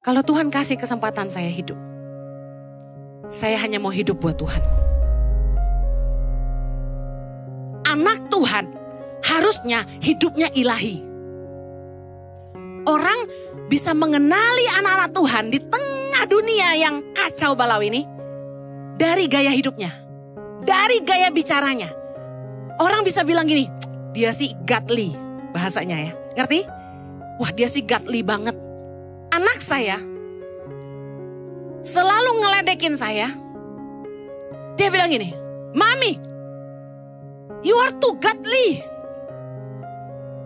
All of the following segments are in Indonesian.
Kalau Tuhan kasih kesempatan saya hidup, saya hanya mau hidup buat Tuhan. Anak Tuhan harusnya hidupnya ilahi. Orang bisa mengenali anak-anak Tuhan di tengah dunia yang kacau balau ini dari gaya hidupnya, dari gaya bicaranya. Orang bisa bilang gini, dia sih godly bahasanya ya, ngerti? Wah, dia sih godly banget. Anak saya selalu ngeledekin saya. Dia bilang gini, Mami, you are too godly.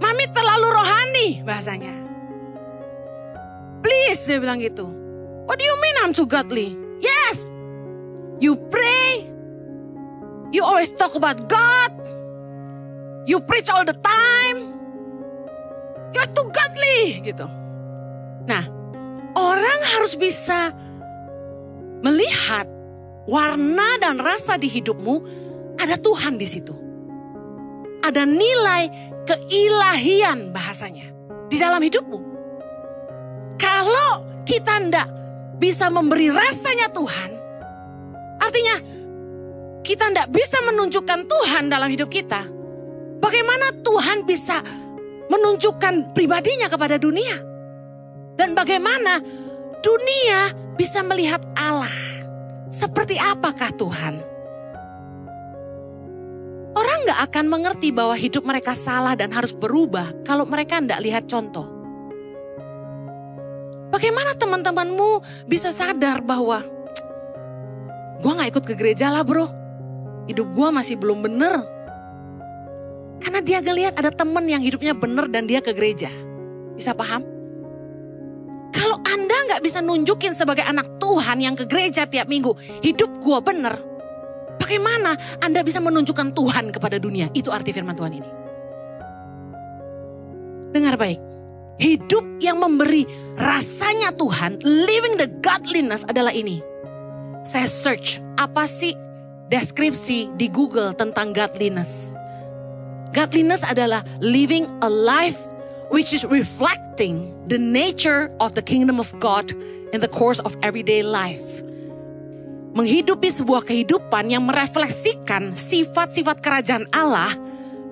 Mami terlalu rohani bahasanya. Please, dia bilang gitu. What do you mean I'm too godly? Yes, you pray. You always talk about God. You preach all the time. You're too godly gitu. Nah, orang harus bisa melihat warna dan rasa di hidupmu, ada Tuhan di situ. Ada nilai keilahian bahasanya di dalam hidupmu. Kalau kita tidak bisa memberi rasanya Tuhan, artinya kita tidak bisa menunjukkan Tuhan dalam hidup kita. Bagaimana Tuhan bisa menunjukkan pribadinya kepada dunia? Dan bagaimana dunia bisa melihat Allah? Seperti apakah Tuhan? Orang gak akan mengerti bahwa hidup mereka salah dan harus berubah kalau mereka tidak lihat contoh. Bagaimana teman-temanmu bisa sadar bahwa gue gak ikut ke gereja lah bro. Hidup gue masih belum bener. Karena dia ngelihat ada teman yang hidupnya bener dan dia ke gereja. Bisa paham? Kalau Anda gak bisa nunjukin sebagai anak Tuhan yang ke gereja tiap minggu, hidup gue bener. Bagaimana Anda bisa menunjukkan Tuhan kepada dunia? Itu arti firman Tuhan ini. Dengar baik. Hidup yang memberi rasanya Tuhan, living the godliness adalah ini. Saya search, apa sih deskripsi di Google tentang godliness? Godliness adalah living a life which is reflecting the nature of the kingdom of God in the course of everyday life. Menghidupi sebuah kehidupan yang merefleksikan sifat-sifat kerajaan Allah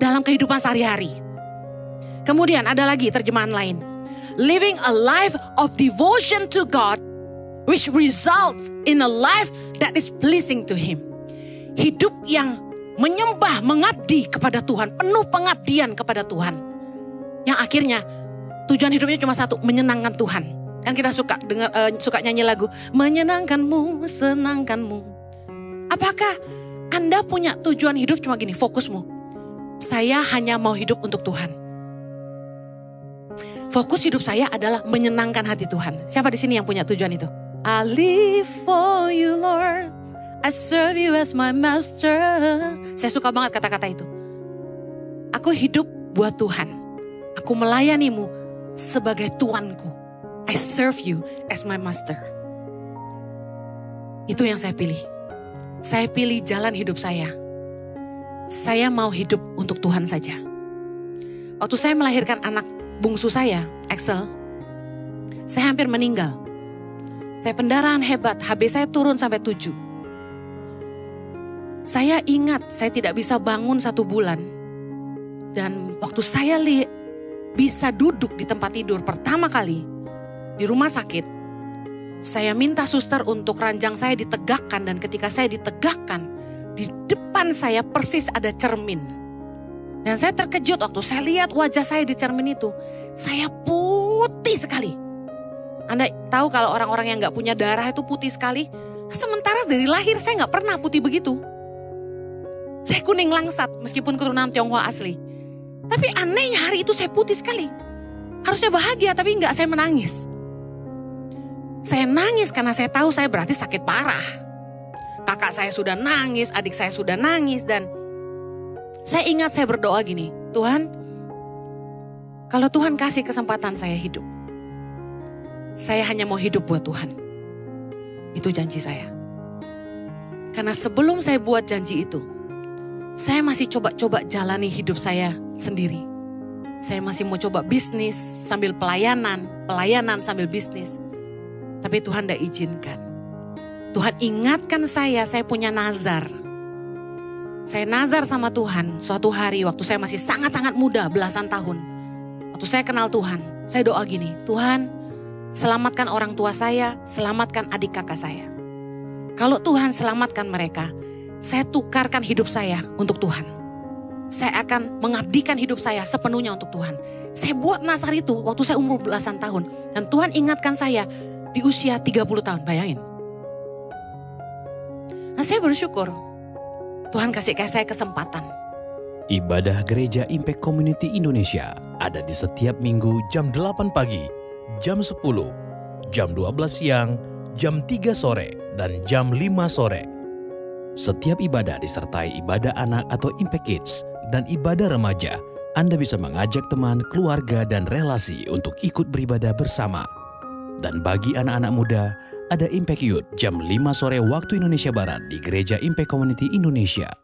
dalam kehidupan sehari-hari. Kemudian ada lagi terjemahan lain. Living a life of devotion to God which results in a life that is pleasing to Him. Hidup yang menyembah, mengabdi kepada Tuhan, penuh pengabdian kepada Tuhan. Yang akhirnya tujuan hidupnya cuma satu, menyenangkan Tuhan. Kan kita suka nyanyi lagu, menyenangkanmu, senangkanmu. Apakah Anda punya tujuan hidup cuma gini, fokusmu? Saya hanya mau hidup untuk Tuhan. Fokus hidup saya adalah menyenangkan hati Tuhan. Siapa di sini yang punya tujuan itu? I live for you Lord, I serve you as my master. Saya suka banget kata-kata itu. Aku hidup buat Tuhan. Aku melayanimu sebagai Tuanku. I serve you as my master. Itu yang saya pilih. Saya pilih jalan hidup saya. Saya mau hidup untuk Tuhan saja. Waktu saya melahirkan anak bungsu saya, Axel, saya hampir meninggal. Saya pendarahan hebat, HB saya turun sampai 7. Saya ingat saya tidak bisa bangun 1 bulan. Dan waktu saya bisa duduk di tempat tidur pertama kali di rumah sakit, saya minta suster untuk ranjang saya ditegakkan. Dan ketika saya ditegakkan, di depan saya persis ada cermin. Dan saya terkejut waktu saya lihat wajah saya di cermin itu. Saya putih sekali. Anda tahu kalau orang-orang yang gak punya darah itu putih sekali. Sementara dari lahir saya gak pernah putih begitu. Saya kuning langsat meskipun keturunan Tionghoa asli. Tapi anehnya hari itu saya putih sekali. Harusnya bahagia tapi gak, saya menangis. Saya nangis karena saya tahu saya berarti sakit parah. Kakak saya sudah nangis, adik saya sudah nangis. Dan saya ingat saya berdoa gini, Tuhan, kalau Tuhan kasih kesempatan saya hidup, saya hanya mau hidup buat Tuhan. Itu janji saya. Karena sebelum saya buat janji itu, saya masih coba-coba jalani hidup saya sendiri. Saya masih mau coba bisnis sambil pelayanan sambil bisnis. Tapi Tuhan tidak izinkan. Tuhan ingatkan saya punya nazar. Saya nazar sama Tuhan suatu hari waktu saya masih sangat-sangat muda, belasan tahun. Waktu saya kenal Tuhan, saya doa gini, Tuhan selamatkan orang tua saya, selamatkan adik kakak saya. Kalau Tuhan selamatkan mereka, saya tukarkan hidup saya untuk Tuhan. Saya akan mengabdikan hidup saya sepenuhnya untuk Tuhan. Saya buat nazar itu waktu saya umur belasan tahun. Dan Tuhan ingatkan saya di usia 30 tahun, bayangin. Nah saya bersyukur, Tuhan kasih saya kesempatan. Ibadah Gereja Impact Community Indonesia ada di setiap minggu jam 8 pagi, jam 10, jam 12 siang, jam 3 sore, dan jam 5 sore. Setiap ibadah disertai ibadah anak atau Impact Kids dan ibadah remaja. Anda bisa mengajak teman, keluarga, dan relasi untuk ikut beribadah bersama. Dan bagi anak-anak muda, ada Impact Youth jam 5 sore waktu Indonesia Barat di Gereja Impact Community Indonesia.